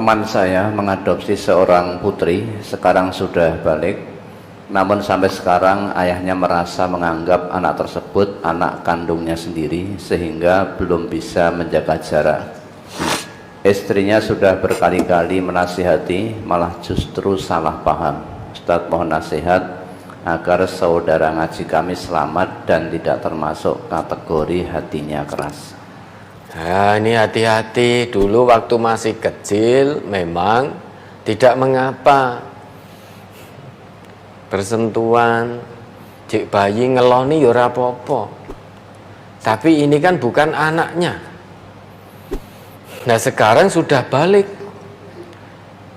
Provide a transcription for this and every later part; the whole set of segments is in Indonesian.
teman saya mengadopsi seorang putri, sekarang sudah balik. Namun sampai sekarang ayahnya merasa menganggap anak tersebut anak kandungnya sendiri, sehingga belum bisa menjaga jarak. Istrinya sudah berkali-kali menasihati, malah justru salah paham. Ustadz, mohon nasihat agar saudara ngaji kami selamat dan tidak termasuk kategori hatinya keras. Nah, ini hati-hati. Dulu waktu masih kecil memang tidak mengapa bersentuhan, cek bayi ngeloni ya ora apa-apa. Tapi ini kan bukan anaknya. Nah, sekarang sudah balik.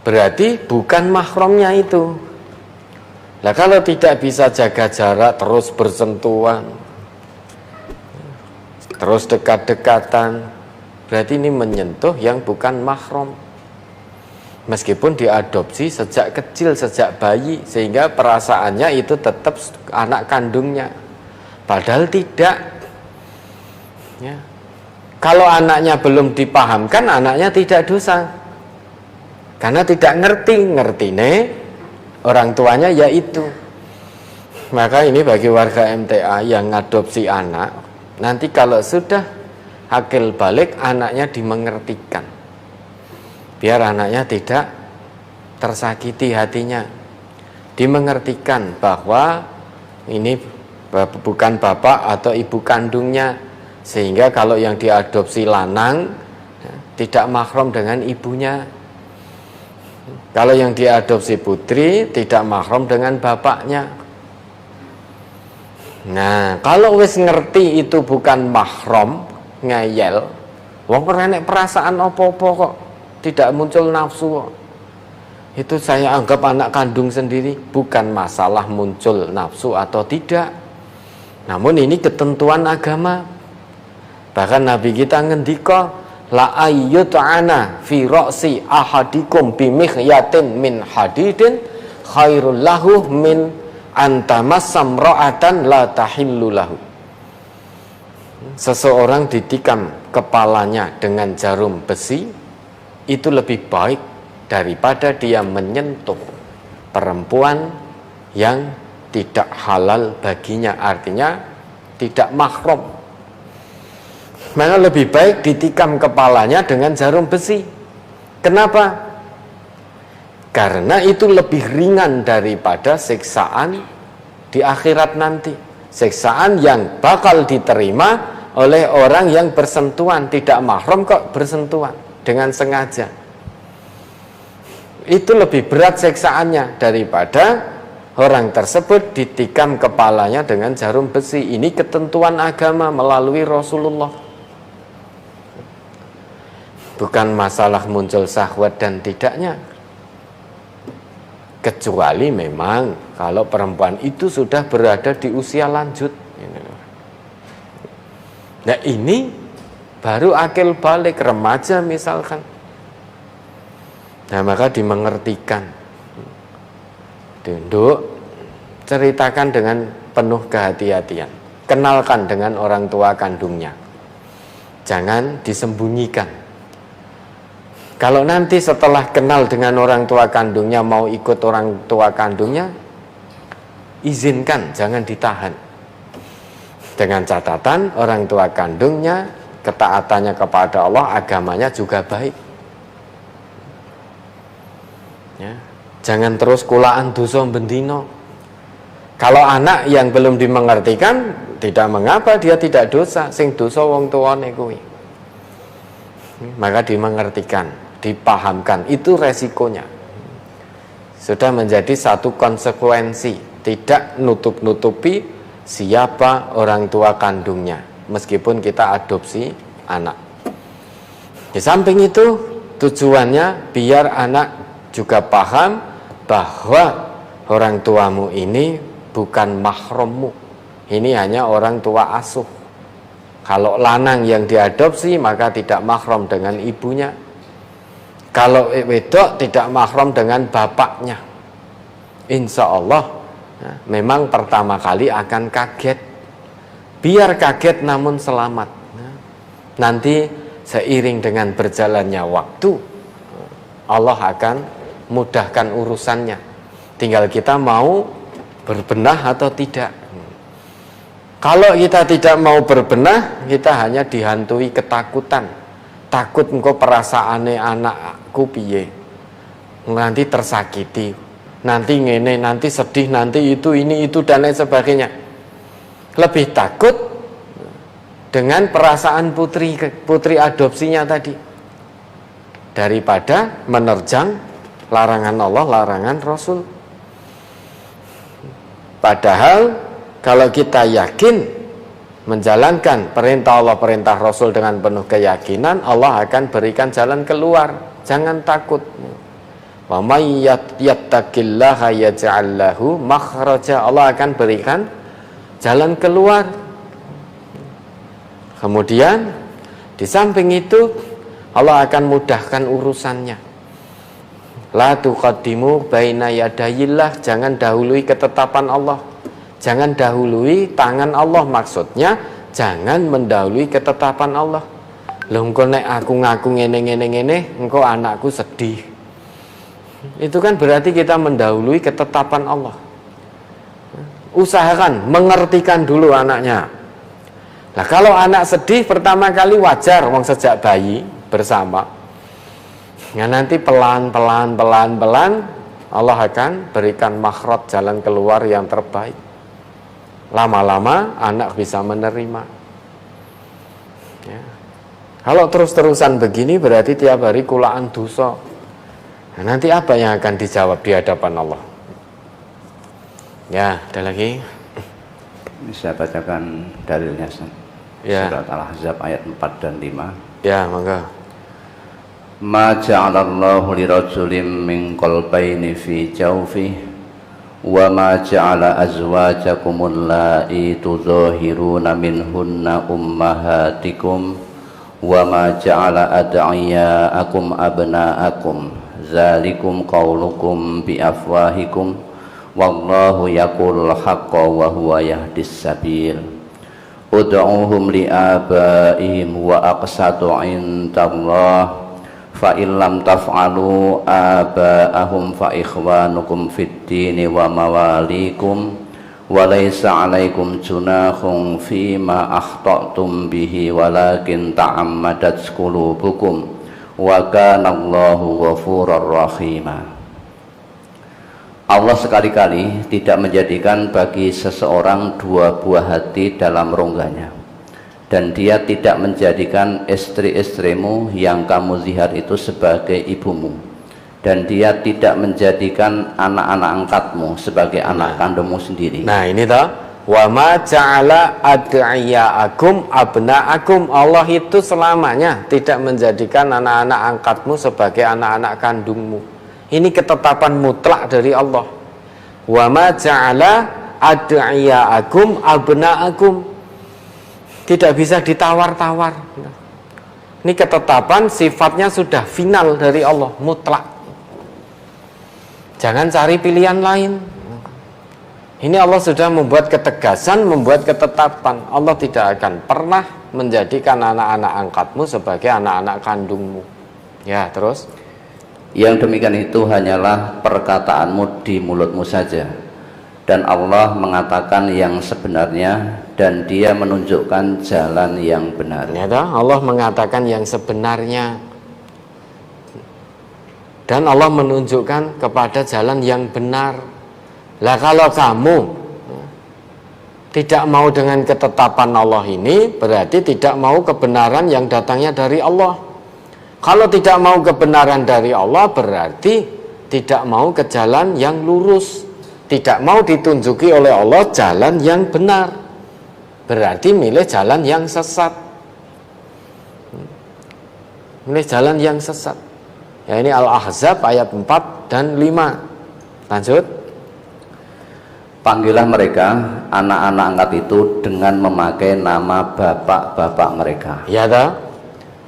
Berarti bukan mahramnya itu. Nah, kalau tidak bisa jaga jarak, terus bersentuhan, terus dekat-dekatan, berarti ini menyentuh yang bukan mahram. Meskipun diadopsi sejak kecil, sejak bayi, sehingga perasaannya itu tetap anak kandungnya. Padahal tidak. Ya. Kalau anaknya belum dipahamkan, anaknya tidak dosa. Karena tidak ngerti nih orang tuanya yaitu. Maka ini bagi warga MTA yang ngadopsi anak, nanti kalau sudah akil balik, anaknya dimengertikan. Biar anaknya tidak tersakiti hatinya. Dimengertikan bahwa ini bukan bapak atau ibu kandungnya. Sehingga kalau yang diadopsi lanang, tidak mahram dengan ibunya. Kalau yang diadopsi putri, tidak mahram dengan bapaknya. Nah, kalau wis ngerti itu bukan mahram, ngeyel, wong ora nek perasaan apa-apa kok, tidak muncul nafsu kok. Itu saya anggap anak kandung sendiri, bukan masalah muncul nafsu atau tidak. Namun ini ketentuan agama. Bahkan Nabi kita ngendika, la ayyut'ana fi ra'si ahadikum bimihyatin min hadidin khairul lahu min antamassam ra'atan la tahillu lahu. Seseorang ditikam kepalanya dengan jarum besi itu lebih baik daripada dia menyentuh perempuan yang tidak halal baginya, artinya tidak mahram. Maka lebih baik ditikam kepalanya dengan jarum besi. Kenapa? Karena itu lebih ringan daripada siksaan di akhirat nanti. Siksaan yang bakal diterima oleh orang yang bersentuhan, tidak mahram kok bersentuhan dengan sengaja. Itu lebih berat siksaannya daripada orang tersebut ditikam kepalanya dengan jarum besi. Ini ketentuan agama melalui Rasulullah. Bukan masalah muncul syahwat dan tidaknya. Kecuali memang kalau perempuan itu sudah berada di usia lanjut. Nah, ini baru akil balik, remaja misalkan. Nah, maka dimengertikan. Duduk, ceritakan dengan penuh kehati-hatian. Kenalkan dengan orang tua kandungnya. Jangan disembunyikan. Kalau nanti setelah kenal dengan orang tua kandungnya mau ikut orang tua kandungnya, izinkan, jangan ditahan. Dengan catatan orang tua kandungnya ketaatannya kepada Allah, agamanya juga baik. Ya, jangan terus kulaan dosa bendino. Kalau anak yang belum dimengertikan, tidak mengapa dia tidak dosa, sing dosa wong tuane kuwi. Maka dimengertikan, dipahamkan, itu resikonya. Sudah menjadi satu konsekuensi, tidak nutup-nutupi siapa orang tua kandungnya, meskipun kita adopsi anak. Di samping itu, tujuannya biar anak juga paham bahwa orang tuamu ini bukan mahrammu, ini hanya orang tua asuh. Kalau lanang yang diadopsi maka tidak mahram dengan ibunya. Kalau wedok tidak mahram dengan bapaknya. Insya Allah memang pertama kali akan kaget. Biar kaget namun selamat. Nanti seiring dengan berjalannya waktu, Allah akan mudahkan urusannya. Tinggal kita mau berbenah atau tidak. Kalau kita tidak mau berbenah, kita hanya dihantui ketakutan. Takut engkau perasaane anakku piye, nanti tersakiti, nanti ngene, nanti sedih, nanti itu, ini, itu, dan lain sebagainya. Lebih takut dengan perasaan putri adopsinya tadi daripada menerjang larangan Allah, larangan Rasul. Padahal kalau kita yakin menjalankan perintah Allah, perintah Rasul dengan penuh keyakinan, Allah akan berikan jalan keluar. Jangan takut. Wa may yattaqillaha yaj'al lahu makhraja. Allah akan berikan jalan keluar. Kemudian di samping itu Allah akan mudahkan urusannya. La tuqaddimu baina yadayillah. Jangan dahului ketetapan Allah. Jangan dahului tangan Allah, maksudnya jangan mendahului ketetapan Allah. Lho engko nek aku ngaku ngene, engko anakku sedih. Itu kan berarti kita mendahului ketetapan Allah. Usahakan mengertikan dulu anaknya. Nah, kalau anak sedih pertama kali wajar, wong sejak bayi bersama. Ya nanti pelan Allah akan berikan makhraj, jalan keluar yang terbaik. Lama-lama anak bisa menerima. Ya. Kalau terus-terusan begini berarti tiap hari kulaan dosa. Nah, nanti apa yang akan dijawab di hadapan Allah? Ya, ada lagi. Bisa bacakan dalilnya, Ya. Surat Al-Ahzab ayat 4 dan 5. Ya, monggo. Ma ja'alallahu lirajulin min qalbayni fi jawfihi wa ma ja'ala azwajakumul la'i tuzahiruna minhunna ummahatikum wa ma ja'ala ad'iyaakum abna'akum zalikum qawlukum bi afwahikum wallahu yaqulul haqqa wa huwa yahdis sabil ud'uhum li abaihim wa aqsatu indallah fa illam taf'alu aba'ahum fa ikhwanukum fid dini wa mawalikum wa laysa 'alaikum junahun fima akhta'tum bihi walakin ta'ammadat qulubukum wa kana Allahu ghafurur rahima. Allah sekali-kali tidak menjadikan bagi seseorang dua buah hati dalam rongganya. Dan dia tidak menjadikan istri-istrimu yang kamu zihar itu sebagai ibumu. Dan dia tidak menjadikan anak-anak angkatmu sebagai anak kandungmu sendiri. Nah ini toh, wa ma ja'ala ad'iyaakum abna'akum. Allah itu selamanya tidak menjadikan anak-anak angkatmu sebagai anak-anak kandungmu. Ini ketetapan mutlak dari Allah. Wa ma ja'ala ad'iyaakum abna'akum. Tidak bisa ditawar-tawar. Ini ketetapan sifatnya sudah final dari Allah, mutlak. Jangan cari pilihan lain. Ini Allah sudah membuat ketegasan, membuat ketetapan. Allah tidak akan pernah menjadikan anak-anak angkatmu sebagai anak-anak kandungmu. Ya, terus? Yang demikian itu hanyalah perkataanmu di mulutmu saja. Dan Allah mengatakan yang sebenarnya dan dia menunjukkan jalan yang benar. Ya, Allah mengatakan yang sebenarnya dan Allah menunjukkan kepada jalan yang benar. Lah kalau kamu tidak mau dengan ketetapan Allah ini, berarti tidak mau kebenaran yang datangnya dari Allah. Kalau tidak mau kebenaran dari Allah, berarti tidak mau ke jalan yang lurus. Tidak mau ditunjuki oleh Allah jalan yang benar, berarti milih jalan yang sesat. Milih jalan yang sesat. Ya, ini Al-Ahzab ayat 4 dan 5. Lanjut. Panggillah mereka anak-anak angkat itu dengan memakai nama bapak-bapak mereka. Ya toh?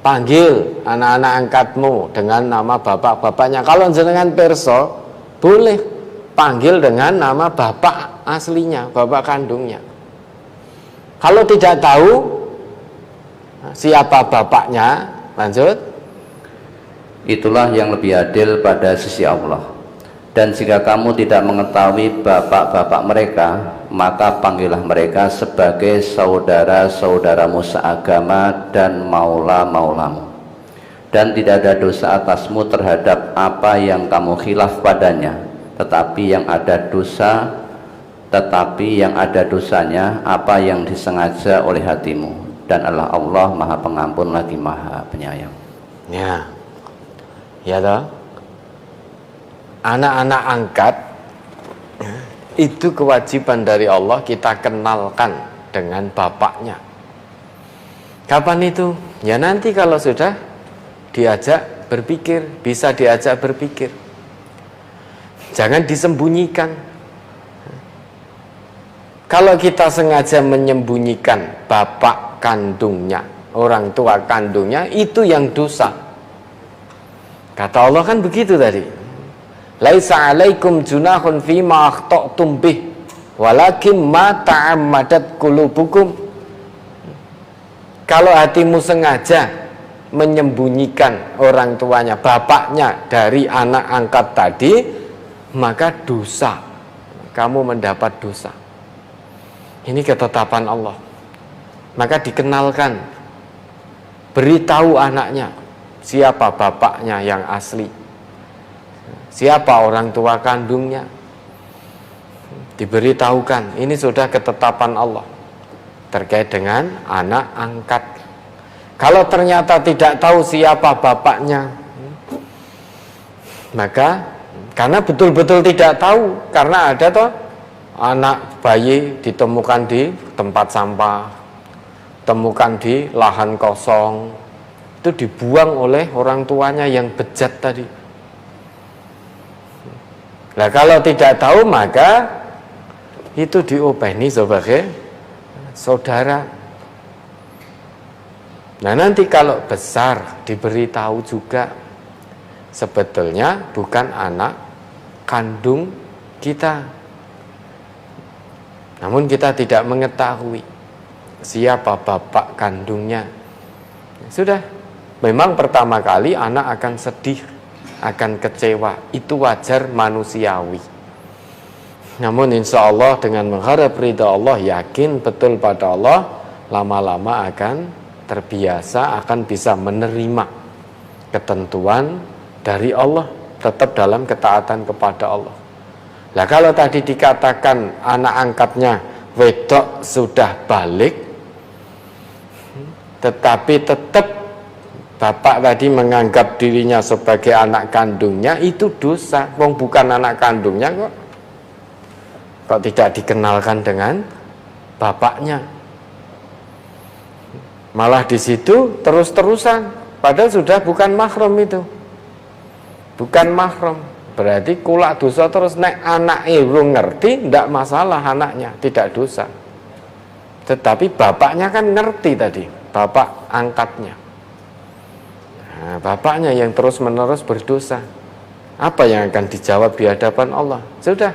Panggil anak-anak angkatmu dengan nama bapak-bapaknya. Kalau jenengan perso, boleh panggil dengan nama bapak aslinya, bapak kandungnya. Kalau tidak tahu siapa bapaknya, lanjut. Itulah yang lebih adil pada sisi Allah. Dan jika kamu tidak mengetahui bapak-bapak mereka, maka panggillah mereka sebagai saudara-saudaramu seagama dan maula-maulamu. Dan tidak ada dosa atasmu terhadap apa yang kamu khilaf padanya, tetapi yang ada dosanya apa yang disengaja oleh hatimu. Dan Allah Maha Pengampun lagi Maha Penyayang. Ya toh? Anak-anak angkat itu kewajiban dari Allah kita kenalkan dengan bapaknya. Kapan itu? Ya nanti kalau sudah diajak berpikir, bisa diajak berpikir. Jangan disembunyikan. Kalau kita sengaja menyembunyikan bapak kandungnya, orang tua kandungnya, itu yang dosa. Kata Allah kan begitu tadi. Laisa alaikum junahun fima akhta'tum bih walakin ma ta'ammadat qulubukum. Kalau hatimu sengaja menyembunyikan orang tuanya, bapaknya dari anak angkat tadi, maka dosa. Kamu mendapat dosa. Ini ketetapan Allah. Maka dikenalkan, beritahu anaknya siapa bapaknya yang asli, siapa orang tua kandungnya. Diberitahukan, ini sudah ketetapan Allah terkait dengan anak angkat. Kalau ternyata tidak tahu siapa bapaknya, maka karena betul-betul tidak tahu, karena ada toh anak bayi ditemukan di tempat sampah, temukan di lahan kosong, itu dibuang oleh orang tuanya yang bejat tadi. Nah kalau tidak tahu maka itu diopeni sebagai saudara. Nah nanti kalau besar diberitahu juga sebetulnya bukan anak kandung kita, namun kita tidak mengetahui siapa bapak kandungnya. Sudah, memang pertama kali anak akan sedih, akan kecewa, itu wajar manusiawi. Namun insya Allah dengan mengharap ridha Allah, yakin betul pada Allah, lama-lama akan terbiasa, akan bisa menerima ketentuan dari Allah, tetap dalam ketaatan kepada Allah. Nah kalau tadi dikatakan anak angkatnya wedok sudah balik, tetapi tetap bapak tadi menganggap dirinya sebagai anak kandungnya, itu dosa. Wong bukan anak kandungnya kok tidak dikenalkan dengan bapaknya. Malah di situ terus-terusan, padahal sudah bukan mahram itu. Bukan mahram. Berarti kulak dosa terus. Nek anak urung ngerti, tidak masalah anaknya, tidak dosa. Tetapi bapaknya kan ngerti tadi, bapak angkatnya. Nah, bapaknya yang terus-menerus berdosa. Apa yang akan dijawab di hadapan Allah? Sudah,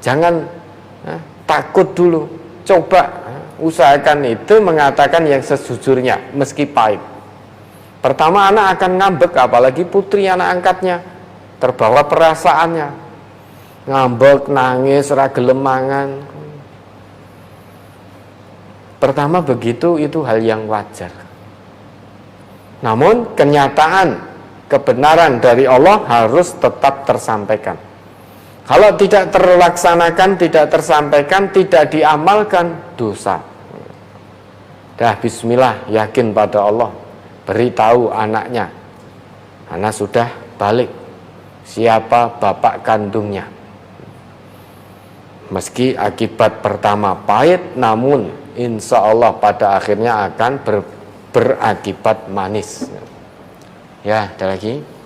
jangan takut dulu. Coba usahakan itu mengatakan yang sejujurnya, meski pahit. Pertama anak akan ngambek, apalagi putri anak angkatnya, terbawa perasaannya, ngambek, nangis, gelem mangan. Pertama begitu, itu hal yang wajar. Namun kenyataan kebenaran dari Allah harus tetap tersampaikan. Kalau tidak terlaksanakan, tidak tersampaikan, tidak diamalkan, dosa. Dah bismillah, yakin pada Allah, beritahu anaknya, anak sudah balik, siapa bapak kandungnya. Meski akibat pertama pahit, namun insya Allah pada akhirnya akan berakibat manis. Ya, ada lagi.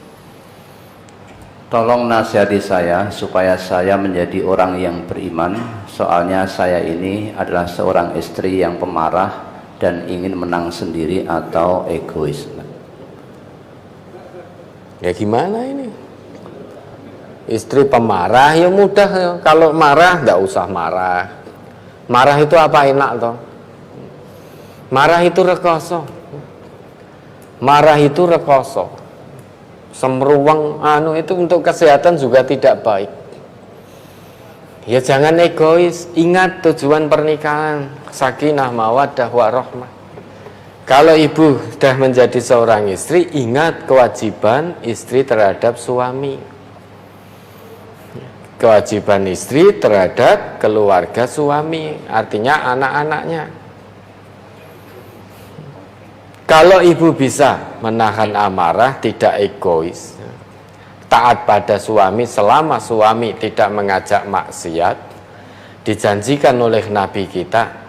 Tolong nasihati saya supaya saya menjadi orang yang beriman. Soalnya saya ini adalah seorang istri yang pemarah dan ingin menang sendiri atau egois. Ya gimana ini? Istri pemarah ya mudah ya. Kalau marah tidak usah marah. Marah itu apa enak toh? Marah itu rekoso. Marah itu rekoso. semruweng itu untuk kesehatan juga tidak baik. Ya jangan egois, ingat tujuan pernikahan, sakinah mawaddah warahmah. Kalau ibu sudah menjadi seorang istri, ingat kewajiban istri terhadap suami, kewajiban istri terhadap keluarga suami, artinya anak-anaknya. Kalau ibu bisa menahan amarah, tidak egois, taat pada suami selama suami tidak mengajak maksiat, dijanjikan oleh Nabi kita,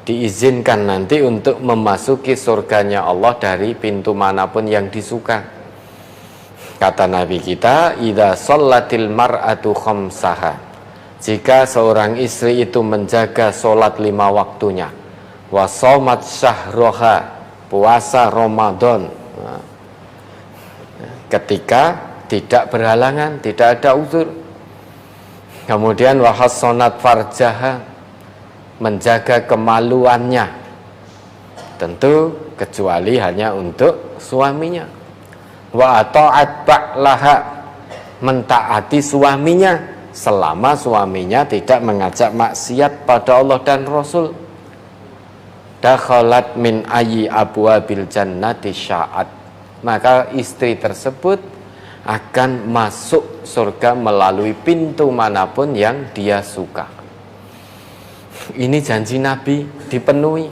diizinkan nanti untuk memasuki surganya Allah dari pintu manapun yang disuka. Kata Nabi kita, idza shallatil mar'atu khamsaha, jika seorang istri itu menjaga sholat 5 waktunya, wa shamat syahroha, puasa Ramadan, ketika tidak berhalangan, tidak ada uzur, kemudian wa hassonat farjaha, menjaga kemaluannya, tentu kecuali hanya untuk suaminya, wa ata'at ba'laha, mentaati suaminya selama suaminya tidak mengajak maksiat pada Allah dan Rasul. Dakhalat min ayyi abwabil jannati sya'at, maka istri tersebut akan masuk surga melalui pintu manapun yang dia suka. Ini janji Nabi dipenuhi.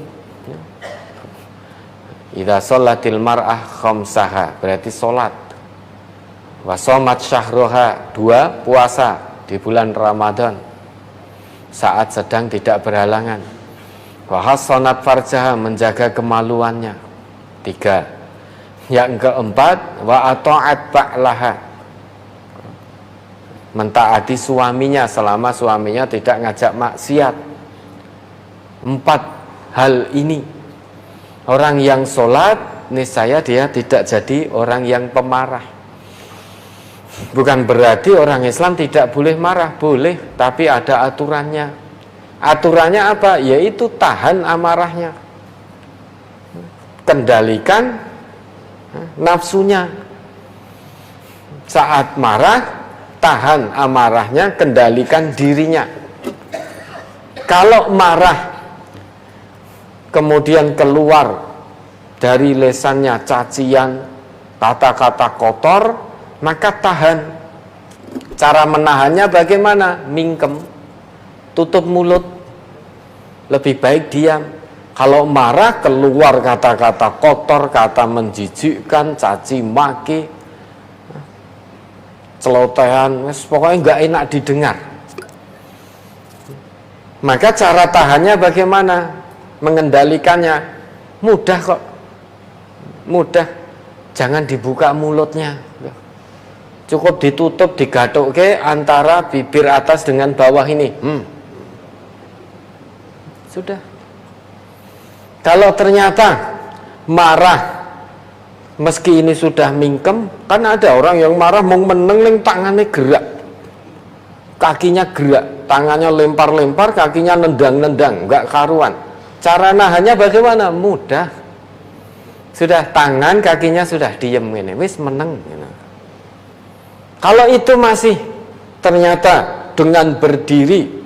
Idza sholatil mar'ah khamsaha, berarti sholat. Wa shamat syahroha, 2 puasa di bulan Ramadan saat sedang tidak berhalangan. Wa hassonat farjaha, menjaga kemaluannya. 3. Yang keempat, wa ata'at ba'laha, mentaati suaminya selama suaminya tidak ngajak maksiat. 4 hal ini, orang yang sholat niscaya dia tidak jadi orang yang pemarah. Bukan berarti orang Islam tidak boleh marah, boleh, tapi ada aturannya. Aturannya apa? Yaitu tahan amarahnya, kendalikan nafsunya. Saat marah, tahan amarahnya, kendalikan dirinya. Kalau marah kemudian keluar dari lesannya cacian, kata-kata kotor, maka tahan. Cara menahannya bagaimana? Mingkem, tutup mulut, lebih baik diam. Kalau marah keluar kata-kata kotor, kata menjijikkan, caci maki, celotehan, pokoknya nggak enak didengar. Maka cara tahannya bagaimana? Mengendalikannya mudah kok, mudah. Jangan dibuka mulutnya, cukup ditutup, digathuk antara bibir atas dengan bawah ini. Sudah. Kalau ternyata marah, meski ini sudah mingkem, kan ada orang yang marah mau meneng, tangannya gerak, kakinya gerak, tangannya lempar-lempar, kakinya nendang-nendang, nggak karuan. Cara nahannya bagaimana? Mudah. Sudah, tangan kakinya sudah diem ini, wis meneng. Kalau itu masih ternyata dengan berdiri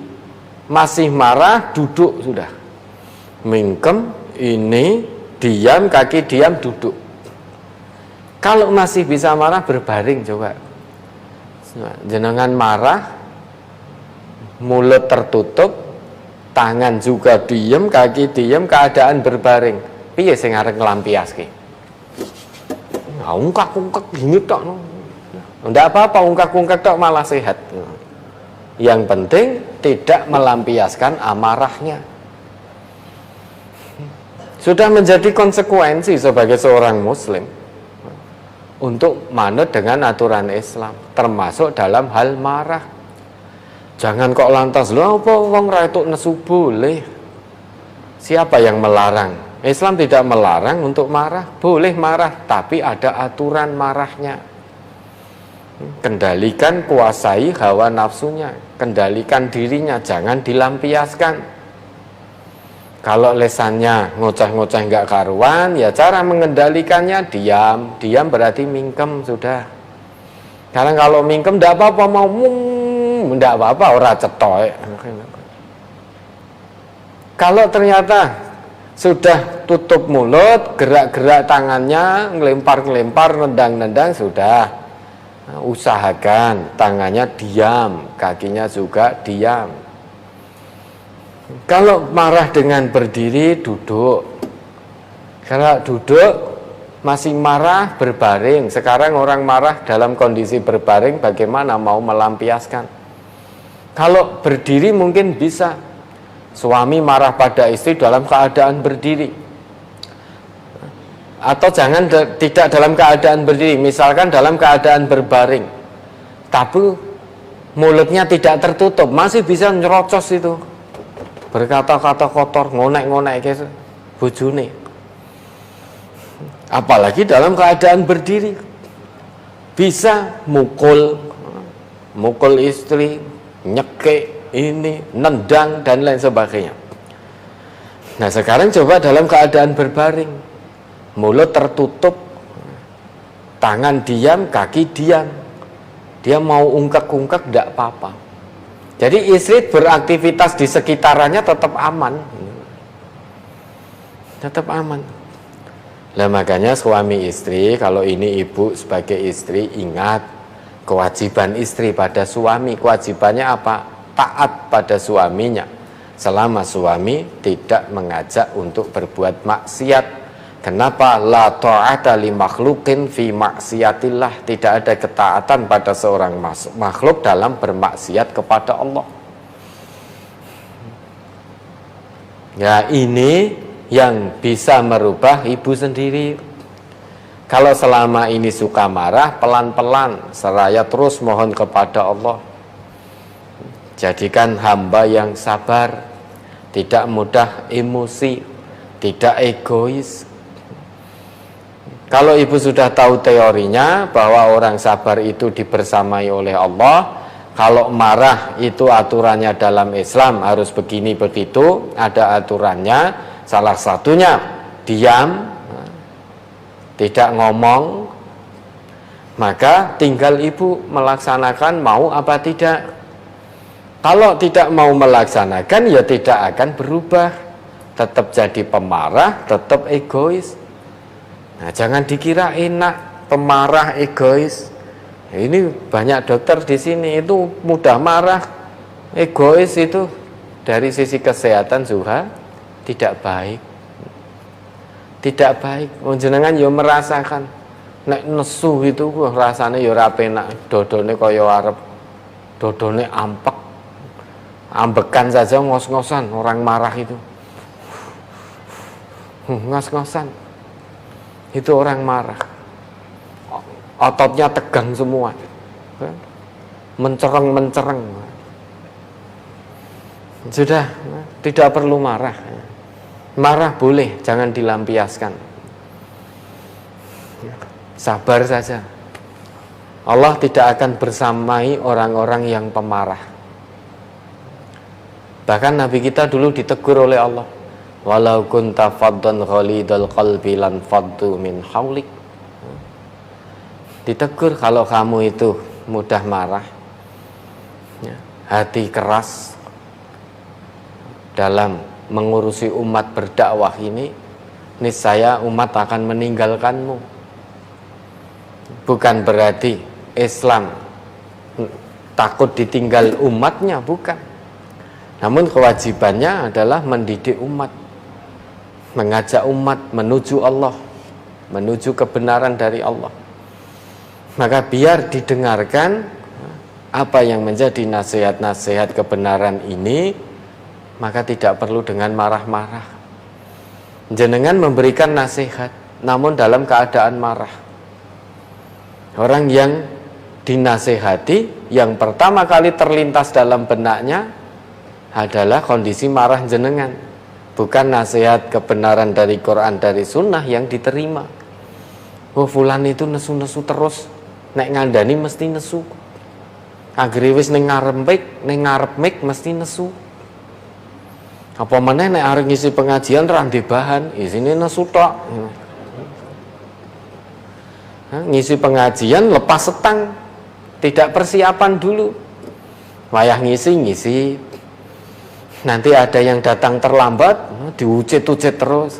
masih marah, duduk sudah. Mingkem, ini diam, kaki diam, duduk. Kalau masih bisa marah, berbaring coba. Jenengan marah, mulut tertutup, tangan juga diem, kaki diem, keadaan berbaring. Piye sing arep nglampiaske? Ungkak-ungkak gini tok. Enggak apa-apa, ungkak-ungkak tok malah sehat. Yang penting tidak melampiaskan amarahnya. Sudah menjadi konsekuensi sebagai seorang muslim untuk manut dengan aturan Islam, termasuk dalam hal marah. Jangan kok lantas, lho apa wong ra entuk nesu boleh. Siapa yang melarang? Islam tidak melarang untuk marah, boleh marah, tapi ada aturan marahnya. Kendalikan, kuasai hawa nafsunya, kendalikan dirinya, jangan dilampiaskan. Kalau lesannya ngoceh-ngoceh nggak karuan, ya cara mengendalikannya diam. Diam berarti mingkem sudah. Sekarang kalau mingkem ndak apa-apa, mau ndak apa-apa, ora cetok. Kalau ternyata sudah tutup mulut, gerak-gerak tangannya, ngelempar-ngelempar, nendang-nendang, sudah. Nah, usahakan tangannya diam, kakinya juga diam. Kalau marah dengan berdiri, duduk. Kalau duduk masih marah, berbaring. Sekarang orang marah dalam kondisi berbaring, bagaimana mau melampiaskan? Kalau berdiri mungkin bisa. Suami marah pada istri dalam keadaan berdiri, atau jangan tidak dalam keadaan berdiri, misalkan dalam keadaan berbaring, tapi mulutnya tidak tertutup, masih bisa nyerocos itu, berkata-kata kotor, ngonek-ngonek kayak bojone. Apalagi dalam keadaan berdiri, bisa mukul istri, nyekek ini, nendang dan lain sebagainya. Nah sekarang coba dalam keadaan berbaring, mulut tertutup, tangan diam, kaki diam, dia mau ungkek-ungkek tidak apa-apa. Jadi istri beraktivitas di sekitarannya tetap aman, tetap aman. Nah makanya suami istri, kalau ini ibu sebagai istri, ingat kewajiban istri pada suami. Kewajibannya apa? Taat pada suaminya selama suami tidak mengajak untuk berbuat maksiat. Kenapa? La ta'ata li makhluqin fi maksiatillah. Tidak ada ketaatan pada seorang makhluk dalam bermaksiat kepada Allah. Ya ini yang bisa merubah ibu sendiri. Kalau selama ini suka marah, pelan-pelan seraya terus mohon kepada Allah. Jadikan hamba yang sabar, tidak mudah emosi, tidak egois. Kalau ibu sudah tahu teorinya bahwa orang sabar itu dibersamai oleh Allah, kalau marah itu aturannya dalam Islam harus begini begitu, ada aturannya. Salah satunya diam, tidak ngomong, maka tinggal ibu melaksanakan mau apa tidak. Kalau tidak mau melaksanakan, ya tidak akan berubah. Tetap jadi pemarah, tetap egois. Nah, jangan dikira enak, pemarah, egois. Nah, ini banyak dokter di sini itu mudah marah, egois itu dari sisi kesehatan juga tidak baik. Tidak baik. Jenengan yo merasakan nek nesu itu rasanya yo ora penak, dodone kaya arep dodone ampek. Ambekan saja ngos-ngosan orang marah itu. Ngos-ngosan. Itu orang marah. Ototnya tegang semua. Mencereng-mencereng. Sudah, tidak perlu marah. Marah boleh, jangan dilampiaskan. Sabar saja. Allah tidak akan bersamai orang-orang yang pemarah. Bahkan Nabi kita dulu ditegur oleh Allah. Walau kunta faddan ghalidal qalbi lan faddu min haulik. Ditegur kalau kamu itu mudah marah, hati keras dalam mengurusi umat berdakwah ini, niscaya umat akan meninggalkanmu. Bukan berarti Islam takut ditinggal umatnya, bukan. Namun kewajibannya adalah mendidik umat, mengajak umat menuju Allah, menuju kebenaran dari Allah. Maka biar didengarkan apa yang menjadi nasihat-nasihat kebenaran ini, maka tidak perlu dengan marah-marah. Jenengan memberikan nasihat, namun dalam keadaan marah. Orang yang dinasihati, yang pertama kali terlintas dalam benaknya adalah kondisi marah jenengan, bukan nasihat kebenaran dari Quran, dari sunnah yang diterima. Oh fulan itu nesu-nesu terus, nek ngandani mesti nesu. Akhire wis ning ngarep mik mesti nesu. Apa meneh nek arep ngisi pengajian ra ndek bahan, isine nesu tok. Ngisi pengajian lepas setang, tidak persiapan dulu. Wayah ngisi, nanti ada yang datang terlambat, diucit-ucit terus.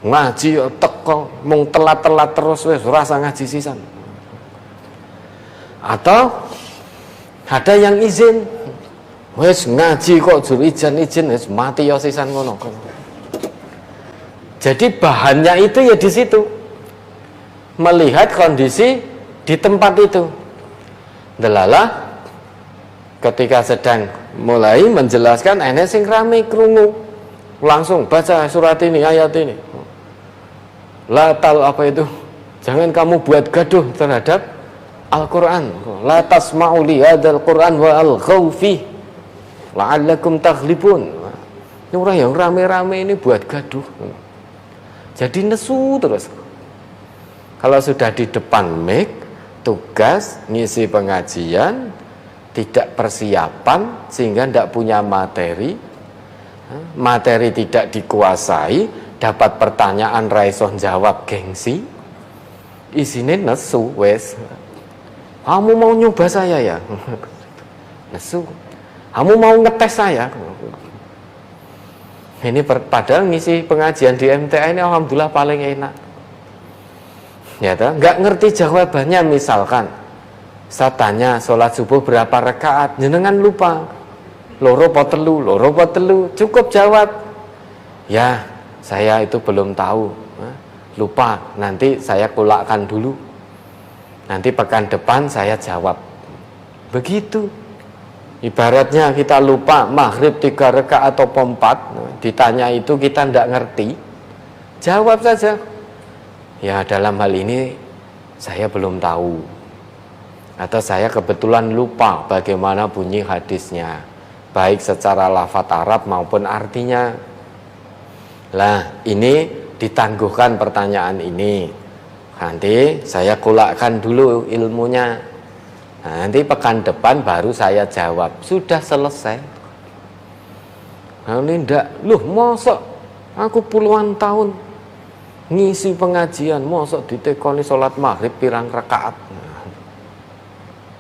Ngaji teko mung telat-telat terus wis rasa ngaji sisan. Atau ada yang izin, wis ngaji kok jur izin wis mati ya sisan ngono. Jadi bahannya itu ya di situ. Melihat kondisi di tempat itu. Delalah ketika sedang mulai menjelaskan ene sing rame krungu. Langsung baca surat ini, ayat ini. La tal apa itu? Jangan kamu buat gaduh terhadap Al-Quran. La tasma'u li hadzal Quran wa alghaw fi la'allakum taghlibun. Ini orang yang rame-rame ini buat gaduh. Jadi nesu terus. Kalau sudah di depan mic, tugas ngisi pengajian, tidak persiapan sehingga tidak punya materi, tidak dikuasai, dapat pertanyaan raisoh jawab gengsi, isine nesu wes. Kamu mau nyoba saya ya? Nesu. Kamu mau ngetes saya? Ini padahal ngisi pengajian di MTA ini alhamdulillah paling enak. Ya toh, nggak ngerti jawabannya misalkan. Saya tanya sholat subuh berapa rakaat, jenengan lupa. Loro po telu, cukup jawab. Ya, saya itu belum tahu, lupa, nanti saya kulakkan dulu, nanti pekan depan saya jawab. Begitu. Ibaratnya kita lupa maghrib 3 rakaat atau 4, ditanya itu kita tidak ngerti, jawab saja. Ya dalam hal ini saya belum tahu, atau saya kebetulan lupa bagaimana bunyi hadisnya, baik secara lafadz Arab maupun artinya. Lah ini ditangguhkan pertanyaan ini, nanti saya kulakkan dulu ilmunya, nanti pekan depan baru saya jawab, sudah selesai. Nah ini ndak, mosok aku puluhan tahun ngisi pengajian, mosok ditekoni sholat maghrib pirang rakaat.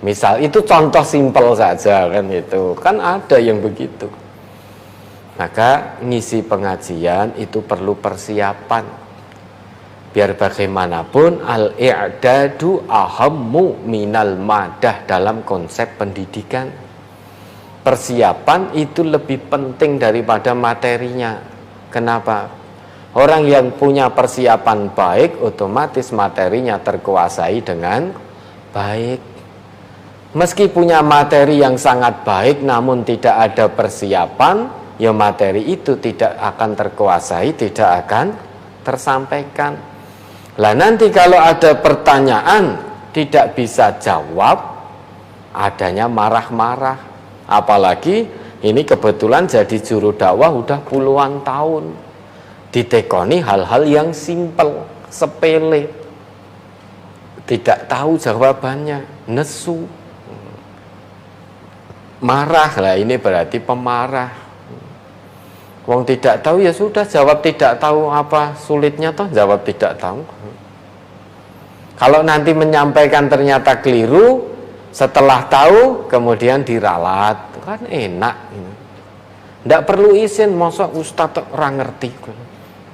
Misal itu contoh simpel saja kan, itu kan ada yang begitu. Maka ngisi pengajian itu perlu persiapan. Biar bagaimanapun al-i'dadu ahammu minal madah dalam konsep pendidikan. Persiapan itu lebih penting daripada materinya. Kenapa? Orang yang punya persiapan baik, otomatis materinya terkuasai dengan baik. Meski punya materi yang sangat baik namun tidak ada persiapan, ya materi itu tidak akan terkuasai, tidak akan tersampaikan. Lah nanti kalau ada pertanyaan tidak bisa jawab, adanya marah-marah. Apalagi ini kebetulan jadi juru dakwah udah puluhan tahun, ditekoni hal-hal yang simpel, sepele, tidak tahu jawabannya, nesu, marah. Lah ini berarti pemarah. Wong tidak tahu ya sudah, jawab tidak tahu, apa sulitnya toh jawab tidak tahu. Kalau nanti menyampaikan ternyata keliru, setelah tahu kemudian diralat, kan enak. Tidak perlu izin, masa ustadz orang ngerti.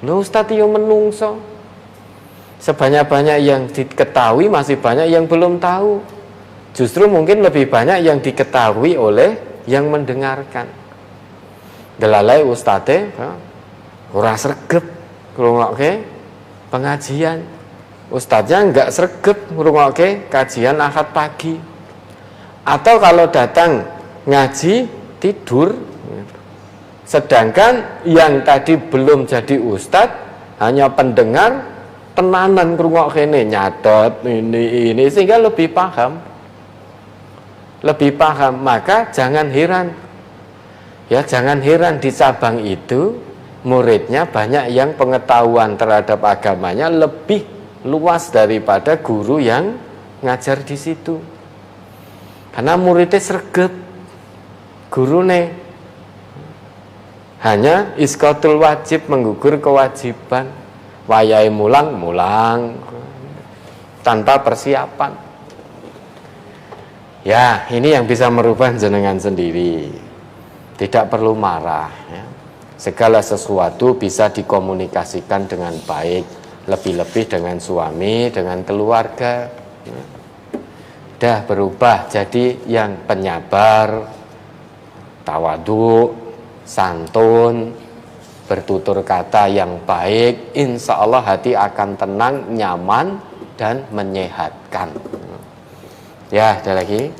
Loh ustadz yo menungso. Sebanyak-banyak yang diketahui masih banyak yang belum tahu. Justru mungkin lebih banyak yang diketahui oleh yang mendengarkan. Delalai ustadze ora sregep ngrungokke pengajian. Ustadznya enggak sregep ngrungokke kajian Ahad pagi. Atau kalau datang ngaji tidur. Sedangkan yang tadi belum jadi ustadz, hanya pendengar, tenanan ngrungokke nyatet ini sehingga lebih paham. Maka jangan heran. Ya jangan heran di cabang itu muridnya banyak yang pengetahuan terhadap agamanya lebih luas daripada guru yang ngajar di situ. Karena muridnya sregep, gurune hanya isqatul wajib, menggugur kewajiban, wayahe mulang, tanpa persiapan. Ya, ini yang bisa merubah jenengan sendiri. Tidak perlu marah ya. Segala sesuatu bisa dikomunikasikan dengan baik, lebih-lebih dengan suami, dengan keluarga. Dah berubah jadi yang penyabar, tawadhu, santun, bertutur kata yang baik, insya Allah hati akan tenang, nyaman, dan menyehatkan. Ya, ada lagi.